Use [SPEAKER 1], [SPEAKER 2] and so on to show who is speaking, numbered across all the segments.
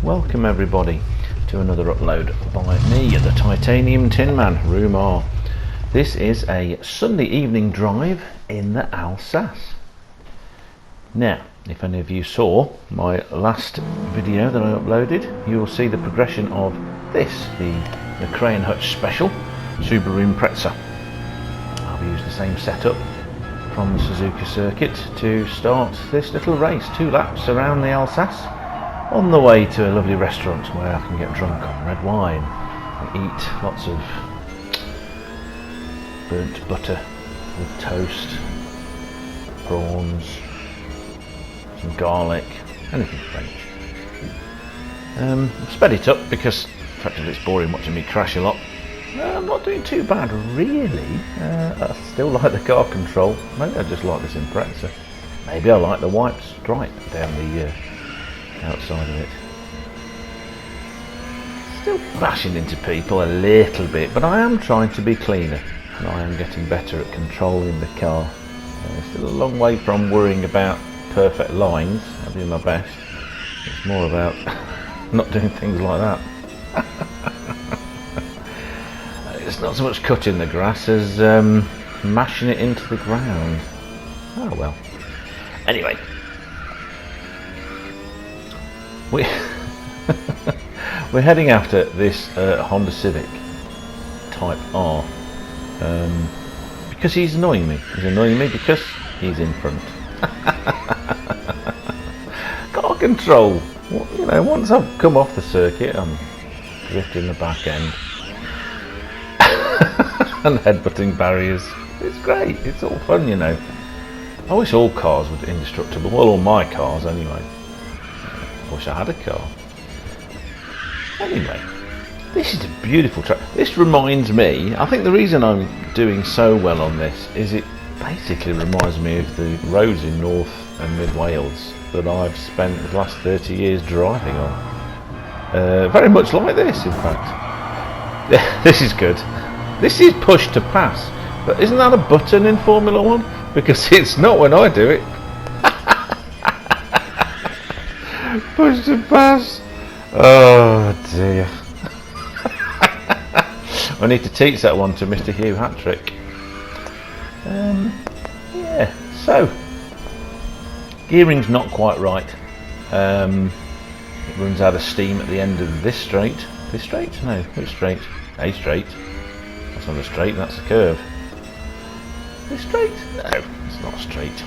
[SPEAKER 1] Welcome everybody to another upload by me, the Titanium Tin Man, Room R. This is a Sunday evening drive in the Alsace. Now, if any of you saw my last video that I uploaded, you will see the progression of this, the McRae and Hutch Special Subaru Impreza. I've used the same setup from the Suzuka circuit to start this little race, 2 laps around the Alsace, on the way to a lovely restaurant where I can get drunk on red wine and eat lots of burnt butter with toast, prawns, some garlic, anything French. I've sped it up because effectively it's boring watching me crash a lot. I'm not doing too bad really. I still like the car control. Maybe I just like this Impreza. Maybe I like the white stripe down the outside of it. Still bashing into people a little bit, but I am trying to be cleaner and I am getting better at controlling the car. Still a long way from worrying about perfect lines. I do my best. It's more about not doing things like that. It's not so much cutting the grass as mashing it into the ground. Oh well. Anyway, we're heading after this Honda Civic Type R because he's annoying me. He's annoying me because he's in front. Car control. You know, once I've come off the circuit, I'm drifting the back end. And headbutting barriers. It's great, it's all fun, you know. I wish all cars were indestructible. Well, all my cars anyway. I wish I had a car. Anyway, this is a beautiful track. This reminds me, I think the reason I'm doing so well on this is it basically reminds me of the roads in North and Mid Wales that I've spent the last 30 years driving on. Very much like this, in fact. Yeah, this is good. This is push to pass, but isn't that a button in Formula 1? Because it's not when I do it. Push to pass. Oh dear. I need to teach that one to Mr. Hugh Hattrick. Yeah, so gearing's not quite right. It runs out of steam at the end of this straight. This straight? No, which straight? A straight. That's not a straight, that's a curve. This straight? No, it's not straight.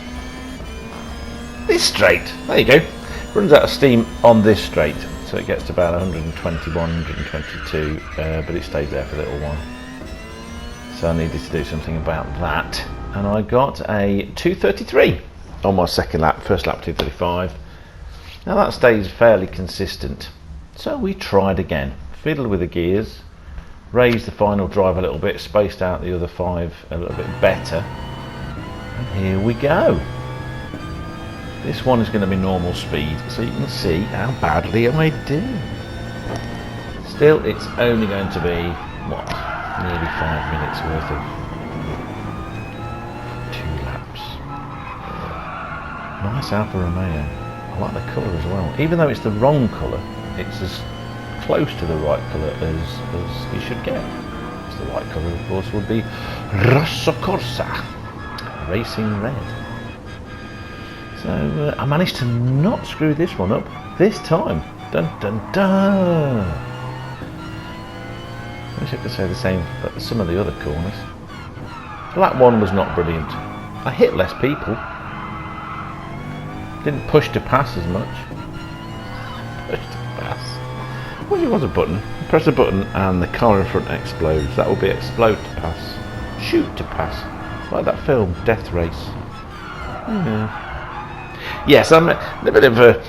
[SPEAKER 1] This straight, there you go. Runs out of steam on this straight, so it gets to about 121, 122, but it stays there for a little while. So I needed to do something about that, and I got a 233 on my second lap. First lap 235. Now that stays fairly consistent, so we tried again. Fiddled with the gears, raised the final drive a little bit, spaced out the other 5 a little bit better, and here we go. This one is going to be normal speed, so you can see how badly I do. Still, it's only going to be, what, nearly 5 minutes worth of 2 laps. Nice Alfa Romeo. I like the colour as well. Even though it's the wrong colour, it's as close to the right colour as you should get. Because the right colour, of course, would be Rosso Corsa, racing red. So I managed to not screw this one up this time. Dun dun dun! I wish I could say the same for some of the other corners. That one was not brilliant. I hit less people. Didn't push to pass as much. Push to pass. Well, it was a button. You press a button and the car in front explodes. That will be explode to pass. Shoot to pass. Like that film, Death Race. Yeah. Yes, I'm a bit of a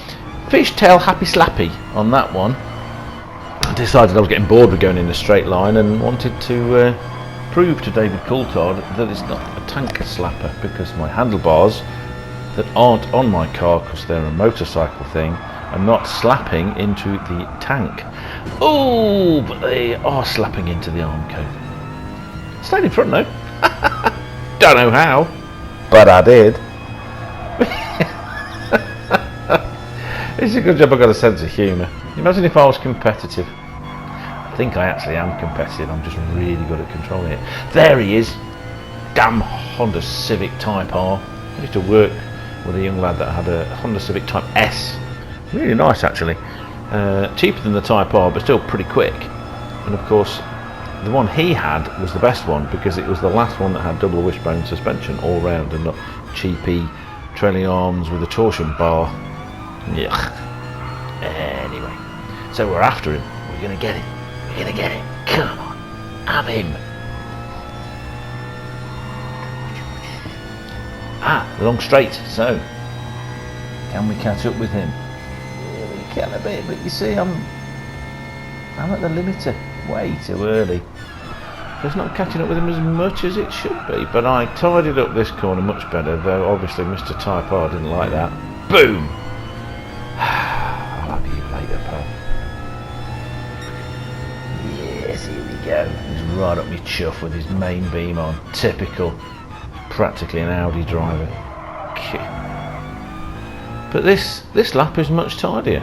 [SPEAKER 1] fishtail happy slappy on that one. I decided I was getting bored with going in a straight line and wanted to prove to David Coulthard that it's not a tanker slapper, because my handlebars that aren't on my car because they're a motorcycle thing are not slapping into the tank. Oh, but they are slapping into the arm coat. Stayed in front though. Don't know how, but I did. It's a good job I got a sense of humour. Imagine if I was competitive. I think I actually am competitive, I'm just really good at controlling it. There he is! Damn Honda Civic Type R. I used to work with a young lad that had a Honda Civic Type S. Really nice actually. Cheaper than the Type R, but still pretty quick. And of course, the one he had was the best one because it was the last one that had double wishbone suspension all round and not cheapy trailing arms with a torsion bar. Yuck. Anyway, so we're after him. We're gonna get him. We're gonna get him. Come on, have him. Long straight. So, can we catch up with him? Yeah, we can a bit, but you see, I'm at the limiter. Way too early. So it's not catching up with him as much as it should be. But I tidied up this corner much better, though obviously Mr. Type R didn't like that. Boom! I'll have you later, pal. Yes, here we go. He's right up my chuff with his main beam on. Typical. Practically an Audi driver. But this lap is much tidier.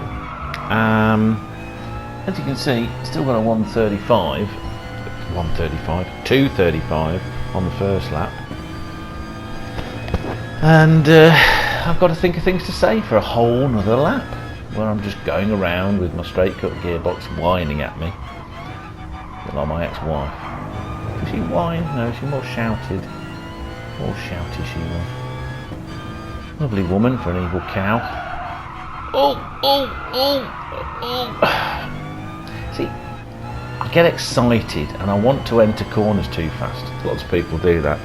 [SPEAKER 1] As you can see, still got a 235 on the first lap. And I've got to think of things to say for a whole nother lap, where I'm just going around with my straight cut gearbox whining at me. A bit like my ex-wife. Did she whine? No, she more shouted. More shouty she was. Lovely woman for an evil cow. See, I get excited and I want to enter corners too fast. Lots of people do that.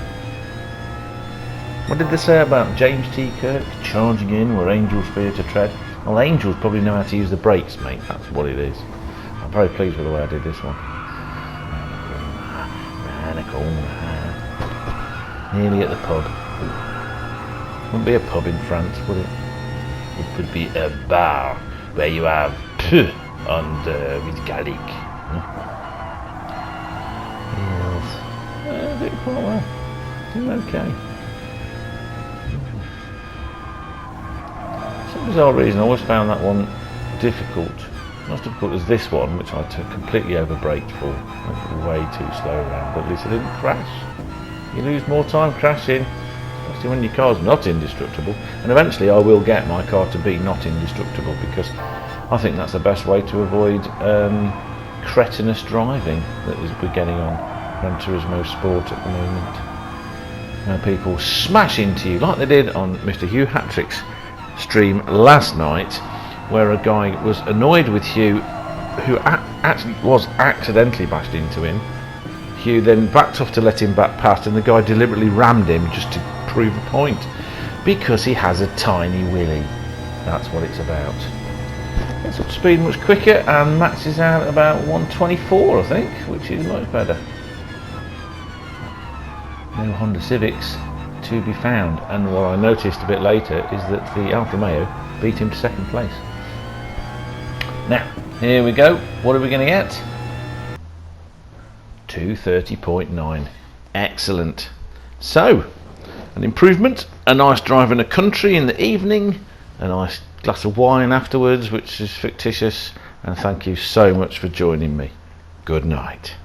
[SPEAKER 1] What did they say about James T. Kirk charging in where angels fear to tread? Well, angels probably know how to use the brakes, mate. That's what it is. I'm very pleased with the way I did this one. Round a corner. Nearly at the pub. Wouldn't be a pub in France, would it? It would be a bar where you have with garlic. Yes. Did quite well. Doing okay. For some bizarre reason, I always found that one difficult. Not as difficult as this one, which I completely over-braked for. Went way too slow around, but at least I didn't crash. You lose more time crashing, especially when your car's not indestructible. And eventually I will get my car to be not indestructible because I think that's the best way to avoid cretinous driving that we're getting on Gran Turismo Sport at the moment. Now people smash into you like they did on Mr. Hugh Hattrick's stream last night, where a guy was annoyed with Hugh who actually was accidentally bashed into him. Hugh then backed off to let him back past, and the guy deliberately rammed him just to prove a point because he has a tiny willy. That's what it's about. Gets up to speed much quicker and maxes out at about 124, I think, which is much better. No Honda Civics to be found, and what I noticed a bit later is that the Alfa Romeo beat him to second place. Now, here we go. What are we going to get? 230.9. Excellent. So, an improvement, a nice drive in the country in the evening, a nice glass of wine afterwards, which is fictitious, and thank you so much for joining me. Good night.